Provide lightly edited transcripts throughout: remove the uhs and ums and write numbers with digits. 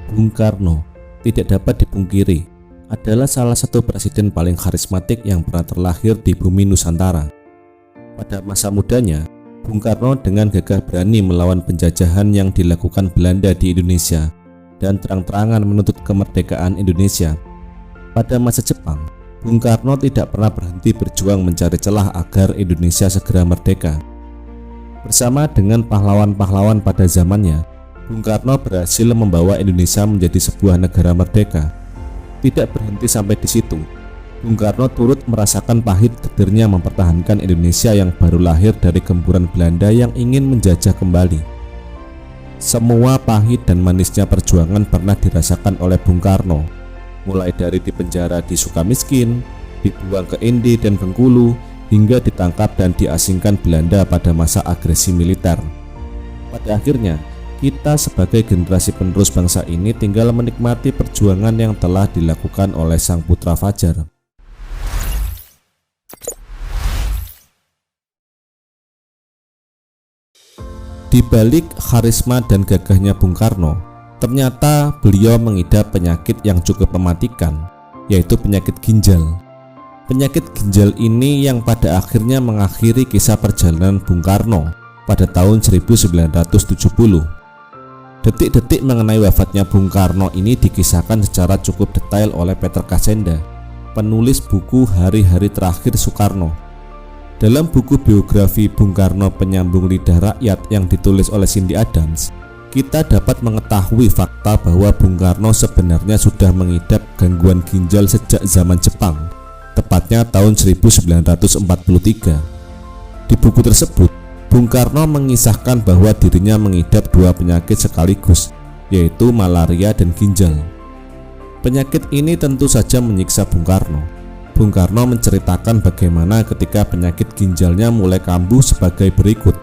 Bung Karno tidak dapat dipungkiri adalah salah satu presiden paling karismatik yang pernah terlahir di bumi Nusantara. Pada masa mudanya, Bung Karno dengan gagah berani melawan penjajahan yang dilakukan Belanda di Indonesia dan terang-terangan menuntut kemerdekaan Indonesia. Pada masa Jepang, Bung Karno tidak pernah berhenti berjuang mencari celah agar Indonesia segera merdeka. Bersama dengan pahlawan-pahlawan pada zamannya, Bung Karno berhasil membawa Indonesia menjadi sebuah negara merdeka. Tidak berhenti sampai di situ, Bung Karno turut merasakan pahit getirnya mempertahankan Indonesia yang baru lahir dari gempuran Belanda yang ingin menjajah kembali. Semua pahit dan manisnya perjuangan pernah dirasakan oleh Bung Karno, mulai dari dipenjara di Sukamiskin, dibuang ke Indi dan Bengkulu, hingga ditangkap dan diasingkan Belanda pada masa agresi militer. Pada akhirnya, kita sebagai generasi penerus bangsa ini tinggal menikmati perjuangan yang telah dilakukan oleh sang putra fajar. Di balik karisma dan gagahnya Bung Karno, ternyata beliau mengidap penyakit yang cukup mematikan, yaitu penyakit ginjal. Penyakit ginjal ini yang pada akhirnya mengakhiri kisah perjalanan Bung Karno pada tahun 1970. Detik-detik mengenai wafatnya Bung Karno ini dikisahkan secara cukup detail oleh Peter Kasenda, penulis buku Hari-Hari Terakhir Soekarno. Dalam buku biografi Bung Karno Penyambung Lidah Rakyat yang ditulis oleh Cindy Adams, kita dapat mengetahui fakta bahwa Bung Karno sebenarnya sudah mengidap gangguan ginjal sejak zaman Jepang, tepatnya tahun 1943. Di buku tersebut, Bung Karno mengisahkan bahwa dirinya mengidap dua penyakit sekaligus, yaitu malaria dan ginjal. Penyakit ini tentu saja menyiksa Bung Karno. Bung Karno menceritakan bagaimana ketika penyakit ginjalnya mulai kambuh sebagai berikut.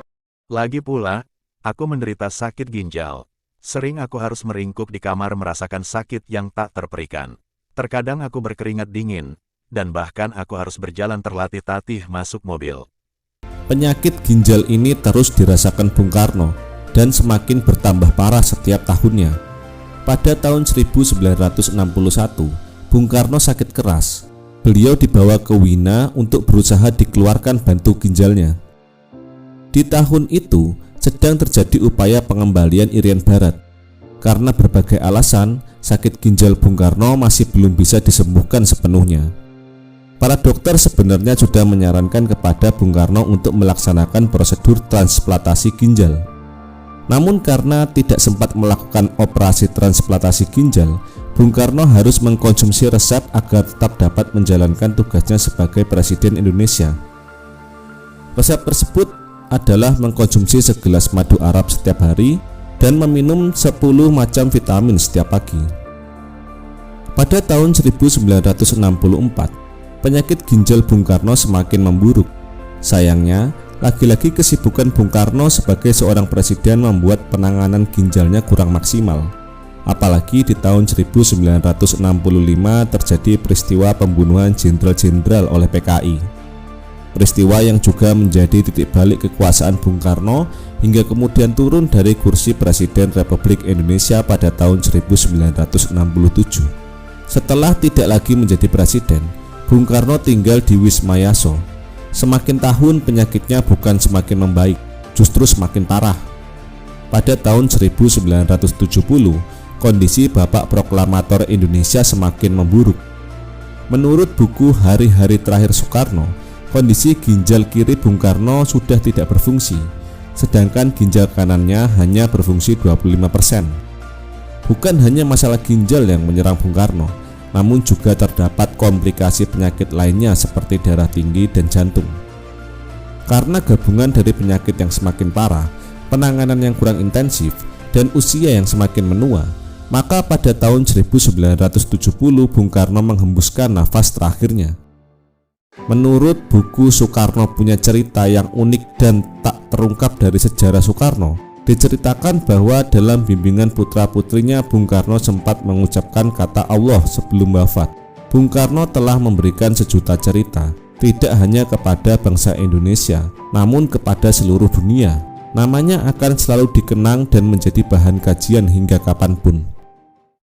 Lagi pula, aku menderita sakit ginjal. Sering aku harus meringkuk di kamar merasakan sakit yang tak terperikan. Terkadang aku berkeringat dingin, dan bahkan aku harus berjalan terlatih-tatih masuk mobil. Penyakit ginjal ini terus dirasakan Bung Karno dan semakin bertambah parah setiap tahunnya. Pada tahun 1961, Bung Karno sakit keras. Beliau dibawa ke Wina untuk berusaha dikeluarkan bantu ginjalnya. Di tahun itu sedang terjadi upaya pengembalian Irian Barat. Karena berbagai alasan, sakit ginjal Bung Karno masih belum bisa disembuhkan sepenuhnya. Para dokter sebenarnya sudah menyarankan kepada Bung Karno untuk melaksanakan prosedur transplantasi ginjal. Namun karena tidak sempat melakukan operasi transplantasi ginjal, Bung Karno harus mengkonsumsi resep agar tetap dapat menjalankan tugasnya sebagai Presiden Indonesia. Resep tersebut adalah mengkonsumsi segelas madu Arab setiap hari dan meminum 10 macam vitamin setiap pagi. Pada tahun 1964, penyakit ginjal Bung Karno semakin memburuk. Sayangnya, lagi-lagi kesibukan Bung Karno sebagai seorang presiden membuat penanganan ginjalnya kurang maksimal. Apalagi di tahun 1965 terjadi peristiwa pembunuhan jenderal-jenderal oleh PKI. Peristiwa yang juga menjadi titik balik kekuasaan Bung Karno hingga kemudian turun dari kursi Presiden Republik Indonesia pada tahun 1967. Setelah tidak lagi menjadi presiden, Bung Karno tinggal di Wisma Yaso. Semakin tahun penyakitnya bukan semakin membaik, justru semakin parah. Pada tahun 1970, kondisi Bapak Proklamator Indonesia semakin memburuk. Menurut buku Hari-Hari Terakhir Soekarno, kondisi ginjal kiri Bung Karno sudah tidak berfungsi, sedangkan ginjal kanannya hanya berfungsi 25%. Bukan hanya masalah ginjal yang menyerang Bung Karno, namun juga terdapat komplikasi penyakit lainnya seperti darah tinggi dan jantung. Karena gabungan dari penyakit yang semakin parah, penanganan yang kurang intensif, dan usia yang semakin menua, maka pada tahun 1970 Bung Karno menghembuskan nafas terakhirnya. Menurut buku Soekarno Punya Cerita yang unik dan tak terungkap dari sejarah Soekarno, diceritakan bahwa dalam bimbingan putra-putrinya Bung Karno sempat mengucapkan kata Allah sebelum wafat. Bung Karno telah memberikan sejuta cerita, tidak hanya kepada bangsa Indonesia, namun kepada seluruh dunia. Namanya akan selalu dikenang dan menjadi bahan kajian hingga kapanpun.